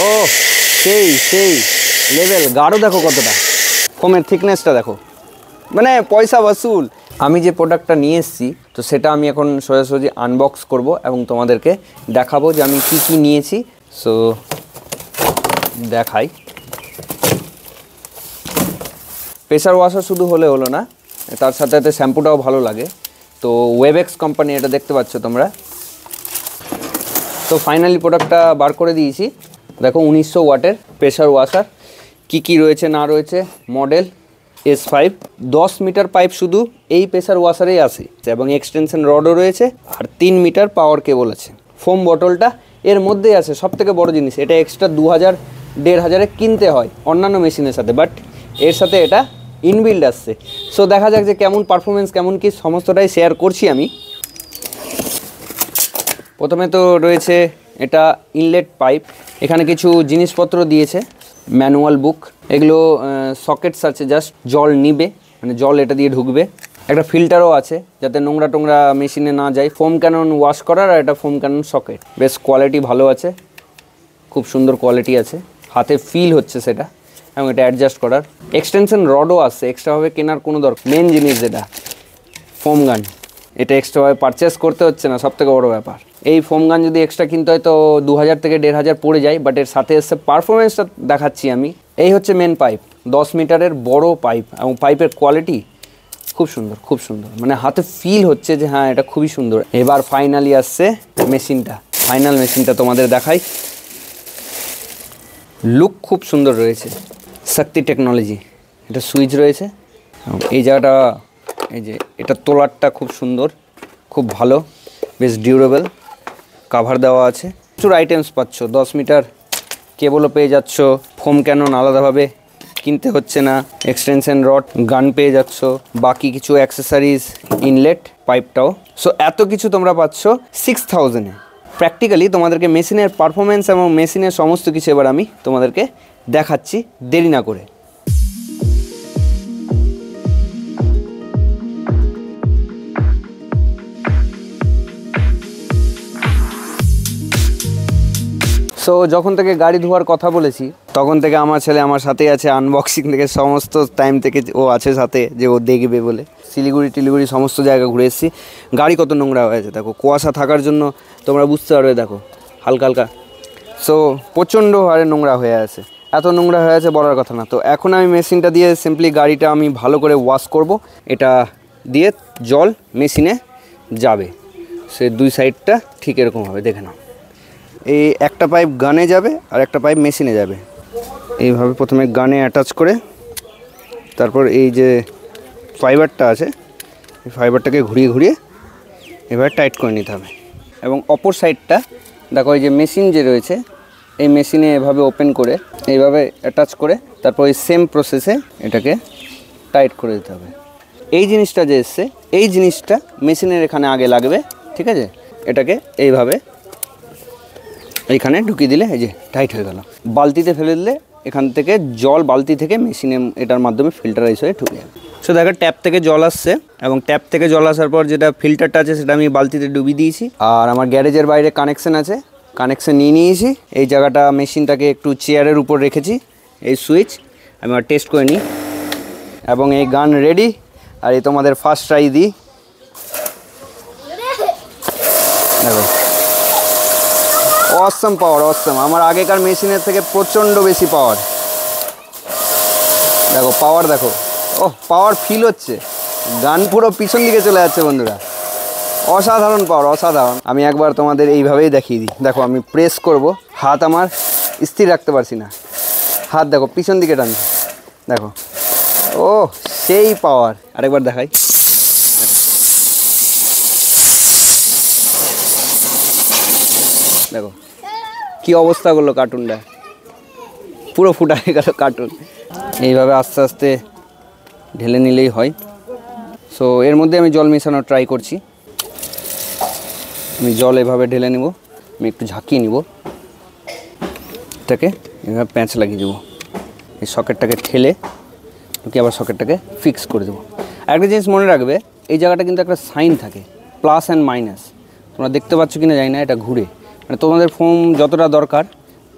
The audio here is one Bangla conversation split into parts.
ও সেই সেই লেভেল, গাঢ় দেখো কতটা, ফোমের থিকনেসটা দেখো, মানে পয়সা বসুল। আমি যে প্রোডাক্টটা নিয়ে এসেছি তো সেটা আমি এখন সোজাসুজি আনবক্স করব এবং তোমাদেরকে দেখাবো যে আমি কি কি নিয়েছি। সো দেখাই। প্রেসার ওয়াশার শুধু হলে হলো না, তার সাথে সাথে শ্যাম্পুটাও ভালো লাগে। তো ওয়েবেক্স কোম্পানি, এটা দেখতে পাচ্ছ তোমরা। তো ফাইনালি প্রোডাক্টটা বার করে দিয়েছি। দেখো 1900 ওয়াটের প্রেসার ওয়াশার, কি রয়েছে না রয়েছে। মডেল S5, 10 মিটার পাইপ শুধু এই প্রেসার ওয়াশারেই আসে এবং এক্সটেনশন রডও রয়েছে আর 3 মিটার পাওয়ার কেবল আছে। ফোম বটলটা এর মধ্যেই আছে, সব থেকে বড় জিনিস। এটা এক্সট্রা 2000-1500 কিনতে হয় অন্যান্য মেশিনের সাথে, বাট এর সাথে এটা ইনবিল্ড আসছে। সো দেখা যাক যে কেমন পারফরমেন্স, কেমন কি সমস্তটাই শেয়ার করছি আমি। প্রথমে তো রয়েছে এটা ইনলেট পাইপ, এখানে কিছু জিনিসপত্র দিয়েছে, ম্যানুয়াল বুক, এগুলো সকেটস আছে, জাস্ট জল নিবে, মানে জল এটা দিয়ে ঢুকবে। একটা ফিল্টারও আছে যাতে নোংরা টোংরা মেশিনে না যায়। ফোম ক্যানন ওয়াশ করার, আর এটা ফোম ক্যানন সকেট, বেশ কোয়ালিটি ভালো আছে, খুব সুন্দর কোয়ালিটি আছে, হাতে ফিল হচ্ছে সেটা। এবং এটা অ্যাডজাস্ট করার এক্সটেনশন রডও আসছে, এক্সট্রাভাবে কেনার কোনো দরকার। মেন জিনিস যেটা ফোম গান, এটা এক্সট্রাভাবে পারচেস করতে হচ্ছে না, সবথেকে বড় ব্যাপার। এই ফোম গান যদি এক্সট্রা কিনতে হয় তো 2000 থেকে 1500 পড়ে যায়, বাট এর সাথে এসে পারফরমেন্সটা দেখাচ্ছি আমি। এই হচ্ছে মেন পাইপ, 10 মিটারের বড় পাইপ, এবং পাইপের কোয়ালিটি খুব সুন্দর, খুব সুন্দর, মানে হাতে ফিল হচ্ছে যে হ্যাঁ এটা খুবই সুন্দর। এবার ফাইনালি আসছে মেশিনটা, ফাইনাল মেশিনটা তোমাদের দেখাই। লুক খুব সুন্দর রয়েছে, শক্তি টেকনোলজি, এটা সুইচ রয়েছে। এই জায়গাটা, এই যে এটা তোলারটা খুব সুন্দর, খুব ভালো, বেশ ডিউরেবল, কাভার দেওয়া আছে। প্রচুর আইটেমস পাচ্ছ, 10 মিটার কেবলও পেয়ে যাচ্ছ, ফোম ক্যানন আলাদাভাবে কিনতে হচ্ছে না, এক্সটেনশন রড, গান পেয়ে যাচ্ছ, বাকি কিছু অ্যাক্সেসরিজ, ইনলেট, পাইপটাও। সো এত কিছু তোমরা পাচ্ছ 6000-এ। প্র্যাকটিক্যালি তোমাদেরকে মেশিনের পারফরমেন্স এবং মেশিনের সমস্ত কিছু এবার আমি তোমাদেরকে দেখাচ্ছি, দেরি না করে। সো যখন থেকে গাড়ি ধোয়ার কথা বলেছি তখন থেকে আমার ছেলে আমার সাথেই আছে, আনবক্সিং থেকে সমস্ত টাইম থেকে ও আছে সাথে, যে ও দেখবে বলে। শিলিগুড়ি সমস্ত জায়গা ঘুরে এসেছি। গাড়ি কত নোংরা হয়েছে দেখো, কুয়াশা থাকার জন্য তোমরা বুঝতে পারবে, দেখো হালকা হালকা। সো প্রচণ্ড হারে নোংরা হয়ে আছে, এত নোংরা হয়ে আছে বলার কথা না। তো এখন আমি মেশিনটা দিয়ে সিম্পলি গাড়িটা আমি ভালো করে ওয়াশ করব। এটা দিয়ে জল মেশিনে যাবে, সে দুই সাইডটা ঠিক এরকম হবে, দেখে নাও। এই একটা পাইপ গানে যাবে আর একটা পাইপ মেশিনে যাবে। এইভাবে প্রথমে গানে অ্যাটাচ করে, তারপর এই যে ফাইবারটা আছে এই ফাইবারটাকে ঘুরিয়ে ঘুরিয়ে এবার টাইট করে নিতে হবে। এবং অপর সাইডটা দেখো, এই যে মেশিন যে রয়েছে এই মেশিনে এভাবে ওপেন করে এইভাবে অ্যাটাচ করে তারপর এই সেম প্রসেসে এটাকে টাইট করে দিতে হবে। এই জিনিসটা যে এসছে এই জিনিসটা মেশিনের এখানে আগে লাগবে, ঠিক আছে? এটাকে এইভাবে এইখানে ঢুকিয়ে দিলে এই যে টাইট হয়ে গেল। বালতিতে ফেলে দিলে এখান থেকে জল বালতি থেকে মেশিনে এটার মাধ্যমে ফিল্টারাইজ হয়ে ঢুকে যাবে। সো দেখো ট্যাপ থেকে জল আসছে, এবং ট্যাপ থেকে জল আসার পর যেটা ফিল্টারটা আছে সেটা আমি বালতিতে ডুবিয়ে দিয়েছি। আর আমার গ্যারেজের বাইরে কানেকশান আছে, কানেকশান নিয়ে নিয়েছি। এই জায়গাটা মেশিনটাকে একটু চেয়ারের উপর রেখেছি, এই সুইচ আমি আর টেস্ট করে নিই। এবং এই গান রেডি। আর এই তোমাদের ফার্স্ট ট্রাই দিই, দেখো অসম পাওয়ার, অসম। আমার আগেকার মেশিনের থেকে প্রচণ্ড বেশি পাওয়ার। দেখো পাওয়ার, দেখো ওহ পাওয়ার ফিল হচ্ছে, গান পুরো পিছন দিকে চলে যাচ্ছে বন্ধুরা। অসাধারণ পাওয়ার, অসাধারণ। আমি একবার তোমাদের এইভাবেই দেখিয়ে দিই। দেখো আমি প্রেস করব, হাত আমার স্থির রাখতে পারছি না, হাত দেখো পিছন দিকে টানছে, দেখো ও সেই পাওয়ার। আরেকবার দেখাই, দেখো কি অবস্থা করলো কার্টুনটা, পুরো ফুটা হয়ে গেল কার্টুন। এইভাবে আস্তে আস্তে ঢেলে নিলেই হয়। সো এর মধ্যে আমি জল মেশানোর ট্রাই করছি। আমি জল এভাবে ঢেলে নেব, আমি একটু ঝাঁকিয়ে নিব, এটাকে এভাবে প্যাঁচ লাগিয়ে দেবো। এই সকেটটাকে ঠেলে কি আবার সকেটটাকে ফিক্স করে দেবো। একটা জিনিস মনে রাখবে, এই জায়গাটা কিন্তু একটা সাইন থাকে, প্লাস অ্যান্ড মাইনাস। তোমরা দেখতে পাচ্ছ কি না জানি না, এটা ঘুরে, মানে তোমাদের ফোম যতটা দরকার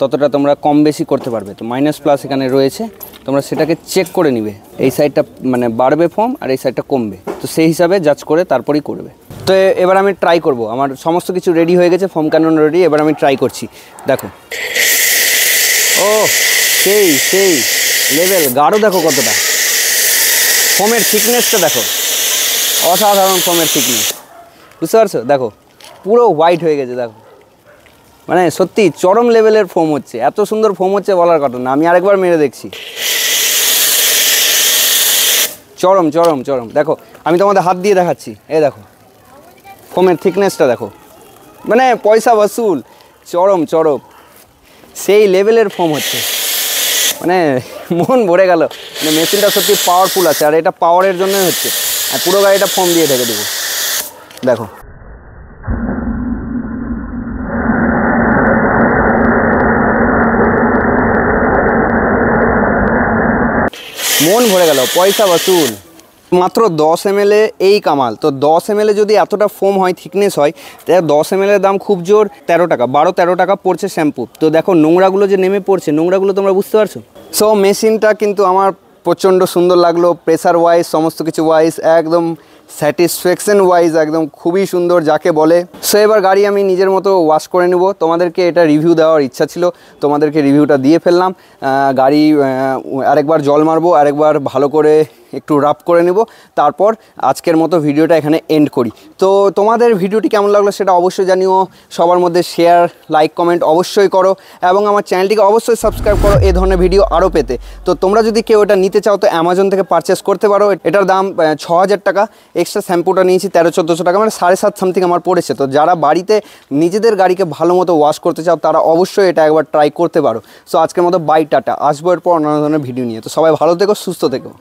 ততটা তোমরা কম বেশি করতে পারবে। তো মাইনাস প্লাস এখানে রয়েছে, তোমরা সেটাকে চেক করে নিবে, এই সাইডটা মানে বাড়বে ফোম আর এই সাইডটা কমবে, তো সেই হিসাবে জাজ করে তারপরেই করবে। তো এবার আমি ট্রাই করব, আমার সমস্ত কিছু রেডি হয়ে গেছে, ফোম ক্যানন রেডি, এবার আমি ট্রাই করছি। দেখো, ও সেই সেই লেভেল, গাঢ় দেখো কতটা, ফোমের থিকনেসটা দেখো, অসাধারণ ফোমের থিকনেস, বুঝতে পারছো? দেখো পুরো হোয়াইট হয়ে গেছে, দেখো মানে সত্যি চরম লেভেলের ফোম হচ্ছে, এত সুন্দর ফোম হচ্ছে বলার কথা না। আমি আরেকবার মেরে দেখছি, চরম চরম চরম। দেখো আমি তোমাদের হাত দিয়ে দেখাচ্ছি, এই দেখো ফোমের থিকনেসটা দেখো, মানে পয়সা বসুল, চরম চরম সেই লেভেলের ফোম হচ্ছে, মানে মন ভরে গেল। মানে মেশিনটা সত্যি পাওয়ারফুল আছে, আর এটা পাওয়ারের জন্যই হচ্ছে, আর পুরো গাড়িটা ফোম দিয়ে ঢেকে দেবো। দেখো মন ভরে গেল, পয়সা বসুল। মাত্র 10 ml এই কামাল। তো 10 ml যদি এতটা ফোম হয়, থিকনেস হয়, তাহলে 10 ml দাম খুব জোর 13 টাকা, 12-13 টাকা পড়ছে শ্যাম্পু। তো দেখো নোংরাগুলো যে নেমে পড়ছে, নোংরাগুলো তোমরা বুঝতে পারছো? সো মেশিনটা কিন্তু আমার প্রচণ্ড সুন্দর লাগলো, প্রেসার ওয়াইজ সমস্ত কিছু ওয়াইজ একদম স্যাটিসফ্যাকশন ওয়াইজ একদম খুবই সুন্দর যাকে বলে। সো এবার গাড়ি আমি নিজের মতো ওয়াশ করে নেব। তোমাদেরকে এটা রিভিউ দেওয়ার ইচ্ছা ছিল, তোমাদেরকে রিভিউটা দিয়ে ফেললাম। গাড়ি আরেকবার জল মারবো, আরেকবার ভালো করে একটু রাফ করে নেব, তারপর আজকের মতো ভিডিওটা এখানে এন্ড করি। তো তোমাদের ভিডিওটি কেমন লাগলো সেটা অবশ্যই জানিও, সবার মধ্যে শেয়ার লাইক কমেন্ট অবশ্যই করো, এবং আমার চ্যানেলটিকে অবশ্যই সাবস্ক্রাইব করো এই ধরনের ভিডিও আরও পেতে। তো তোমরা যদি কেউ এটা নিতে চাও তো অ্যামাজন থেকে পারচেস করতে পারো। এটার দাম 6000 টাকা, এক্সট্রা শ্যাম্পুটা নিয়েছি 1300-1400 টাকা, মানে 7.5 সামথিং আমার পড়েছে। তো যারা বাড়িতে নিজেদের গাড়িকে ভালো মতো ওয়াশ করতে চাও তারা অবশ্যই এটা একবার ট্রাই করতে পারো। সো আজকের মতো বাই, টাটা, আসবো এরপর অন্য ধরনের ভিডিও নিয়ে। তো সবাই ভালো থেকো, সুস্থ থেকো।